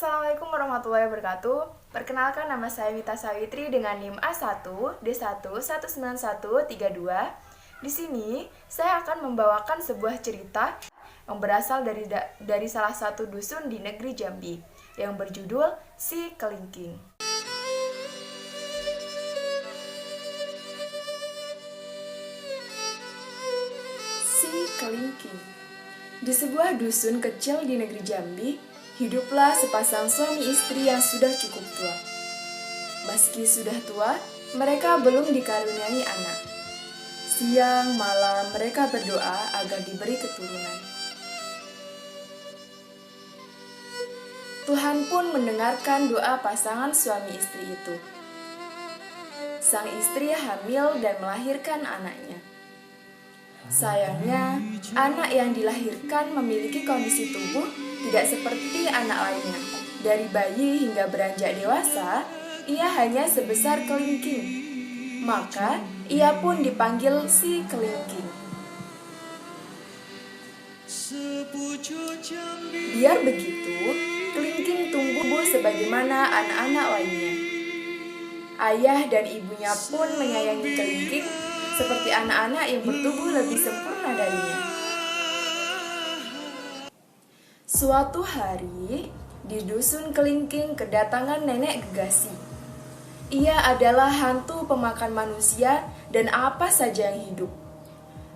Assalamualaikum warahmatullahi wabarakatuh. Perkenalkan, nama saya Wita Sawitri dengan NIM A1 D1 19132. Di sini saya akan membawakan sebuah cerita yang berasal dari salah satu dusun di negeri Jambi yang berjudul Si Kelingking. Si Kelingking. Di sebuah dusun kecil di negeri Jambi, hiduplah sepasang suami istri yang sudah cukup tua. Meski sudah tua, mereka belum dikaruniai anak. Siang malam mereka berdoa agar diberi keturunan. Tuhan pun mendengarkan doa pasangan suami istri itu. Sang istri hamil dan melahirkan anaknya. Sayangnya, anak yang dilahirkan memiliki kondisi tubuh tidak seperti anak lainnya. Dari bayi hingga beranjak dewasa, ia hanya sebesar kelingking. Maka, ia pun dipanggil si kelingking. Biar begitu, kelingking tumbuh sebagaimana anak-anak lainnya. Ayah dan ibunya pun menyayangi kelingking seperti anak-anak yang bertubuh lebih sempurna darinya. Suatu hari, di dusun kelingking kedatangan nenek Gegasi. Ia adalah hantu pemakan manusia dan apa saja yang hidup.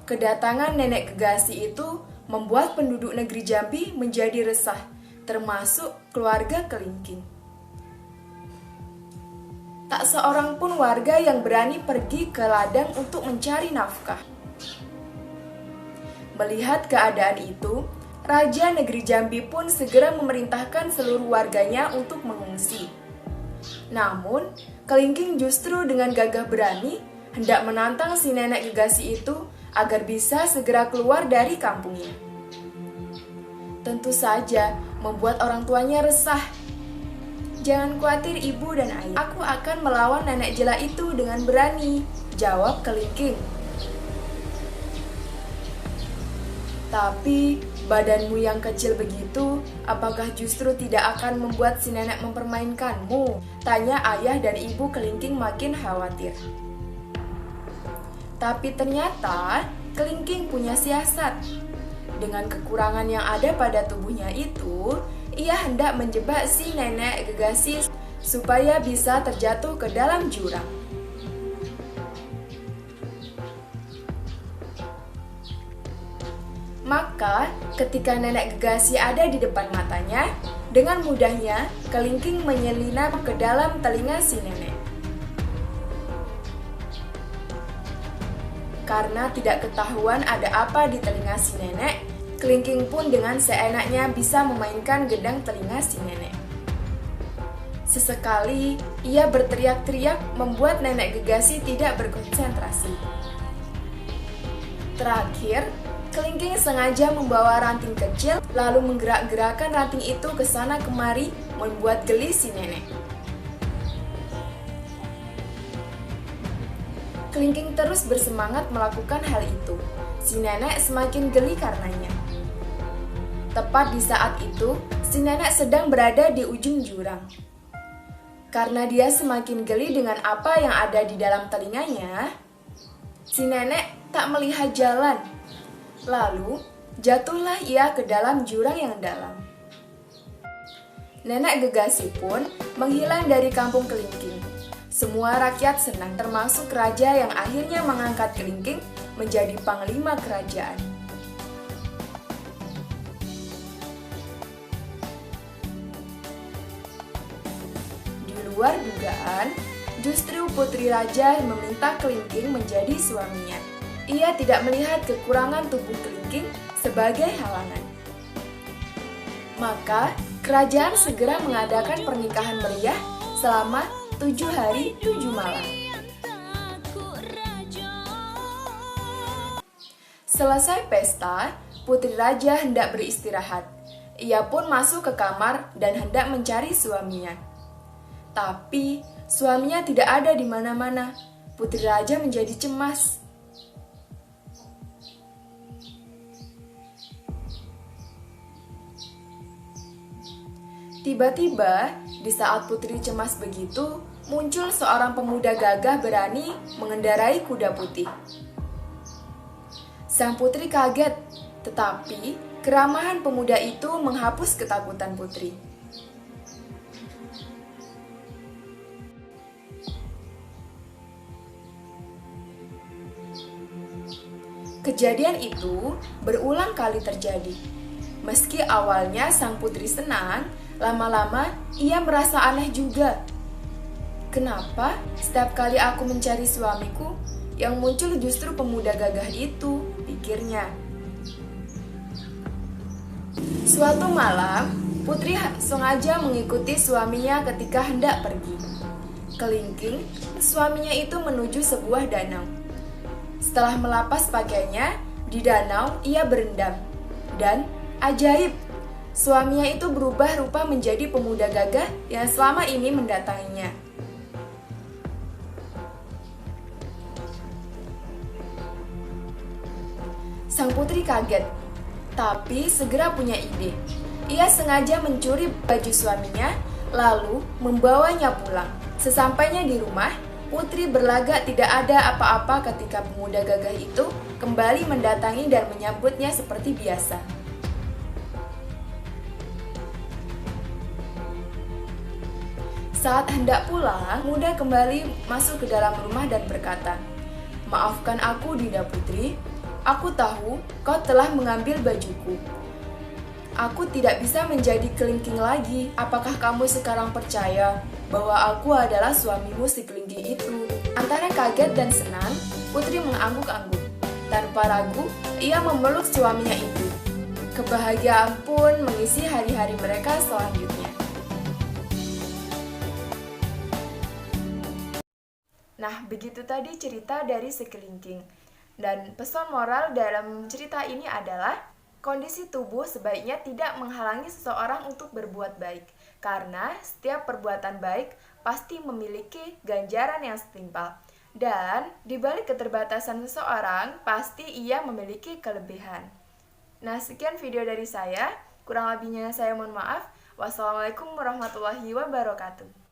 Kedatangan nenek Gegasi itu membuat penduduk negeri Jambi menjadi resah, termasuk keluarga kelingking. Tak seorang pun warga yang berani pergi ke ladang untuk mencari nafkah. Melihat keadaan itu, Raja Negeri Jambi pun segera memerintahkan seluruh warganya untuk mengungsi. Namun, kelingking justru dengan gagah berani hendak menantang si nenek Gegasi itu agar bisa segera keluar dari kampungnya. Tentu saja membuat orang tuanya resah. "Jangan khawatir ibu dan ayah, aku akan melawan nenek jela itu dengan berani," jawab kelingking. "Tapi badanmu yang kecil begitu, apakah justru tidak akan membuat si nenek mempermainkanmu?" tanya ayah dan ibu kelingking makin khawatir. Tapi ternyata kelingking punya siasat. Dengan kekurangan yang ada pada tubuhnya itu, ia hendak menjebak si nenek Gegasi supaya bisa terjatuh ke dalam jurang. Maka, ketika nenek Gegasi ada di depan matanya, dengan mudahnya kelingking menyelinap ke dalam telinga si nenek. Karena tidak ketahuan ada apa di telinga si nenek, kelingking pun dengan seenaknya bisa memainkan gendang telinga si nenek. Sesekali, ia berteriak-teriak membuat nenek Gegasi tidak berkonsentrasi. Terakhir, kelingking sengaja membawa ranting kecil, lalu menggerak-gerakkan ranting itu ke sana kemari, membuat geli si nenek. Kelingking terus bersemangat melakukan hal itu. Si nenek semakin geli karenanya. Tepat di saat itu, si nenek sedang berada di ujung jurang. Karena dia semakin geli dengan apa yang ada di dalam telinganya, si nenek tak melihat jalan. Lalu, jatuhlah ia ke dalam jurang yang dalam. Nenek Gegasi pun menghilang dari kampung kelingking. Semua rakyat senang, termasuk raja yang akhirnya mengangkat kelingking menjadi panglima kerajaan. Di luar dugaan, justru putri raja meminta kelingking menjadi suaminya. Ia tidak melihat kekurangan tubuh kelingking sebagai halangan. Maka, kerajaan segera mengadakan pernikahan meriah selama 7 hari 7 malam. Selesai pesta, putri raja hendak beristirahat. Ia pun masuk ke kamar dan hendak mencari suaminya. Tapi suaminya tidak ada di mana-mana. Putri raja menjadi cemas. Tiba-tiba, di saat Putri cemas begitu, muncul seorang pemuda gagah berani mengendarai kuda putih. Sang putri kaget, tetapi keramahan pemuda itu menghapus ketakutan Putri. Kejadian itu berulang kali terjadi. Meski awalnya sang putri senang, lama-lama ia merasa aneh juga. Kenapa setiap kali aku mencari suamiku, yang muncul justru pemuda gagah itu, pikirnya. Suatu malam, Putri sengaja mengikuti suaminya ketika hendak pergi. Kelingking, suaminya itu menuju sebuah danau. Setelah melapas pakaiannya, di danau ia berendam. Dan, ajaib, suaminya itu berubah rupa menjadi pemuda gagah yang selama ini mendatanginya. Sang putri kaget, tapi segera punya ide. Ia sengaja mencuri baju suaminya, lalu membawanya pulang. Sesampainya di rumah, Putri berlagak tidak ada apa-apa ketika pemuda gagah itu kembali mendatangi dan menyambutnya seperti biasa. Saat hendak pulang, pemuda kembali masuk ke dalam rumah dan berkata, "Maafkan aku, Dinda Putri. Aku tahu kau telah mengambil bajuku. Aku tidak bisa menjadi kelingking lagi. Apakah kamu sekarang percaya bahwa aku adalah suamimu si kelingking itu?" Antara kaget dan senang, Putri mengangguk-angguk. Tanpa ragu, ia memeluk suaminya itu. Kebahagiaan pun mengisi hari-hari mereka selanjutnya. Nah, begitu tadi cerita dari si kelingking. Dan pesan moral dalam cerita ini adalah kondisi tubuh sebaiknya tidak menghalangi seseorang untuk berbuat baik, karena setiap perbuatan baik pasti memiliki ganjaran yang setimpal. Dan di balik keterbatasan seseorang, pasti ia memiliki kelebihan. Nah, sekian video dari saya. Kurang lebihnya saya mohon maaf. Wassalamualaikum warahmatullahi wabarakatuh.